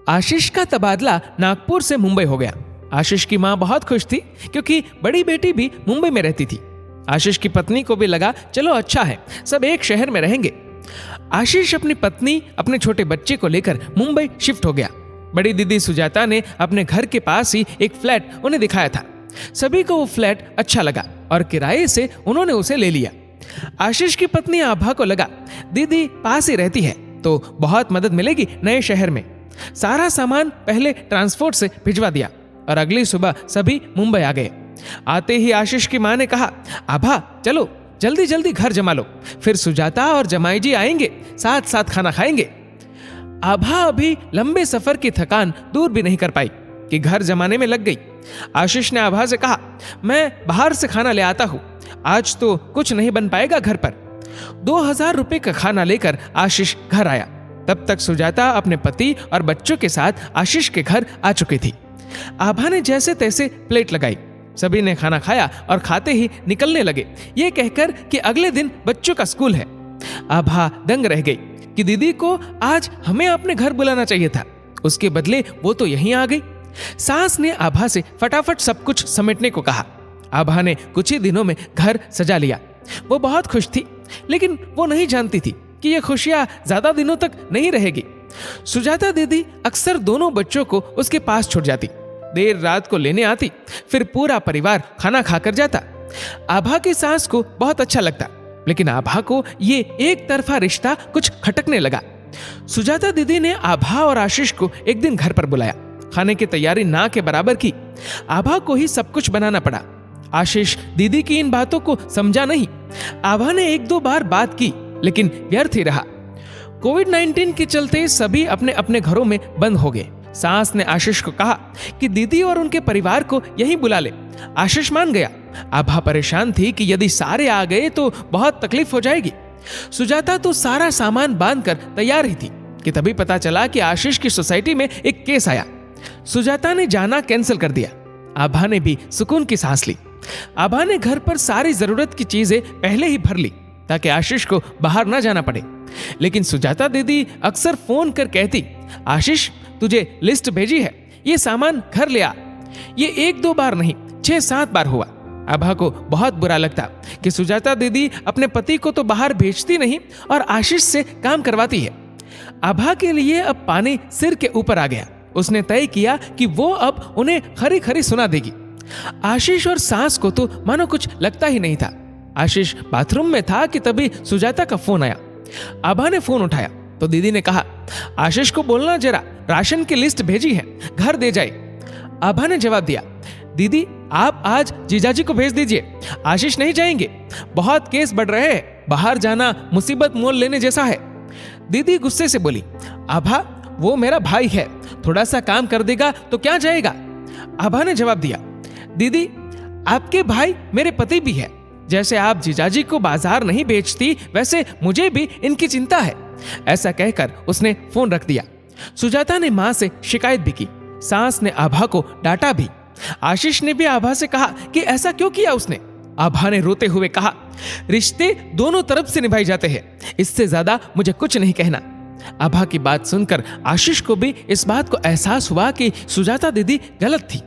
आशीष का तबादला नागपुर से मुंबई हो गया। आशीष की मां बहुत खुश थी क्योंकि बड़ी बेटी भी मुंबई में रहती थी। आशीष की पत्नी को भी लगा चलो अच्छा है, सब एक शहर में रहेंगे। आशीष अपनी पत्नी अपने छोटे बच्चे को लेकर मुंबई शिफ्ट हो गया। बड़ी दीदी सुजाता ने अपने घर के पास ही एक फ्लैट उन्हें दिखाया था। सभी को वो फ्लैट अच्छा लगा और किराए से उन्होंने उसे ले लिया। आशीष की पत्नी आभा को लगा दीदी पास ही रहती है तो बहुत मदद मिलेगी नए शहर में। सारा सामान पहले ट्रांसपोर्ट से भिजवा दिया और अगली सुबह सभी मुंबई आ गए। आते ही आशीष की मां ने कहा आभा चलो जल्दी जल्दी घर जमा लो, फिर सुजाता और जमाई जी आएंगे, साथ साथ खाना खाएंगे। आभा अभी लंबे सफर की थकान दूर भी नहीं कर पाई कि घर जमाने में लग गई। आशीष ने आभा से कहा मैं बाहर से खाना ले आता हूं, आज तो कुछ नहीं बन पाएगा घर पर। 2000 रुपए का खाना लेकर आशीष घर आया। तब तक सुजाता अपने पति और बच्चों के साथ आशीष के घर आ चुकी थी। आभा ने जैसे तैसे प्लेट लगाई, सभी ने खाना खाया और खाते ही निकलने लगे ये कहकर कि अगले दिन बच्चों का स्कूल है। आभा दंग रह गई कि दीदी को आज हमें अपने घर बुलाना चाहिए था, उसके बदले वो तो यहीं आ गई। सास ने आभा से फटाफट सब कुछ समेटने को कहा। आभा ने कुछ ही दिनों में घर सजा लिया। वो बहुत खुश थी, लेकिन वो नहीं जानती थी कि ये खुशियां ज्यादा दिनों तक नहीं रहेगी। सुजाता दीदी अक्सर दोनों बच्चों को उसके पास छोड़ जाती, देर रात को लेने आती, फिर पूरा परिवार खाना खाकर जाता। आभा की सास को बहुत अच्छा लगता, लेकिन आभा को ये एक तरफा रिश्ता कुछ खटकने लगा। सुजाता दीदी ने आभा और आशीष को एक दिन घर पर बुलाया। खाने की तैयारी ना के बराबर की। आभा को ही सब कुछ बनाना पड़ा। आशीष दीदी की इन बातों को समझा नहीं। आभा ने 1-2 बार बात की, लेकिन व्यर्थ ही रहा। कोविड-19 के चलते सभी अपने अपने घरों में बंद हो गए। सास ने आशीष को कहा कि दीदी और उनके परिवार को यहीं बुला ले। आशीष मान गया। आभा परेशान थी कि यदि सारे आ गए तो बहुत तकलीफ हो जाएगी। सुजाता तो सारा सामान बांधकर तैयार ही थी कि तभी पता चला कि आशीष की सोसाइटी में एक केस आया। सुजाता ने जाना कैंसिल कर दिया। आभा ने भी सुकून की सांस ली। आभा ने घर पर सारी जरूरत की चीजें पहले ही भर ली ताकि आशीष को बाहर ना जाना पड़े। लेकिन सुजाता दीदी अक्सर फोन कर कहती आशीष तुझे लिस्ट भेजी है, ये सामान घर ले आ। ये 1-2 बार नहीं 6-7 बार हुआ। आभा को बहुत बुरा लगता कि सुजाता दीदी अपने पति को तो बाहर भेजती नहीं और आशीष से काम करवाती है। आभा के लिए अब पानी सिर के ऊपर आ गया। उसने तय किया कि वो अब उन्हें खरी खरी सुना देगी। आशीष और सास को तो मानो कुछ लगता ही नहीं था। आशीष बाथरूम में था कि तभी सुजाता का फोन आया। आभा ने फोन उठाया तो दीदी ने कहा आशीष को बोलना जरा राशन की लिस्ट भेजी है, घर दे जाए। आभा ने जवाब दिया दीदी आप आज जीजाजी को भेज दीजिए, आशीष नहीं जाएंगे, बहुत केस बढ़ रहे हैं, बाहर जाना मुसीबत मोल लेने जैसा है। दीदी गुस्से से बोली आभा वो मेरा भाई है, थोड़ा सा काम कर देगा तो क्या जाएगा। आभा ने जवाब दिया दीदी आपके भाई मेरे पति भी है, जैसे आप जीजाजी को बाजार नहीं बेचती वैसे मुझे भी इनकी चिंता है। ऐसा कहकर उसने फोन रख दिया। सुजाता ने मां से शिकायत भी की। सास ने आभा को डांटा भी। आशीष ने भी आभा से कहा कि ऐसा क्यों किया उसने। आभा ने रोते हुए कहा रिश्ते दोनों तरफ से निभाए जाते हैं, इससे ज्यादा मुझे कुछ नहीं कहना। आभा की बात सुनकर आशीष को भी इस बात को एहसास हुआ कि सुजाता दीदी गलत थी।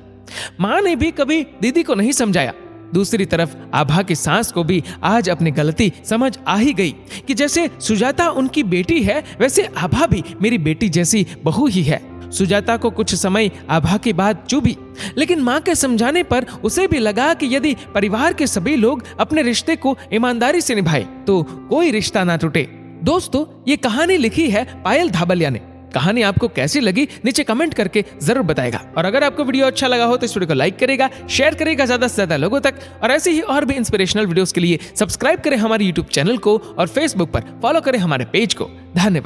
मां ने भी कभी दीदी को नहीं समझाया। दूसरी तरफ आभा की सास को भी आज अपनी गलती समझ आ ही गई कि जैसे सुजाता उनकी बेटी है वैसे आभा भी मेरी बेटी जैसी बहू ही है। सुजाता को कुछ समय आभा की बात चुभी, लेकिन मां के समझाने पर उसे भी लगा कि यदि परिवार के सभी लोग अपने रिश्ते को ईमानदारी से निभाए तो कोई रिश्ता ना टूटे। दोस्तों ये कहानी लिखी है पायल धाबलिया ने। कहानी आपको कैसी लगी नीचे कमेंट करके जरूर बताएगा। और अगर आपको वीडियो अच्छा लगा हो तो इस वीडियो को लाइक करेगा, शेयर करेगा ज्यादा से ज्यादा लोगों तक। और ऐसे ही और भी इंस्पिरेशनल वीडियोस के लिए सब्सक्राइब करें हमारे यूट्यूब चैनल को और फेसबुक पर फॉलो करें हमारे पेज को। धन्यवाद।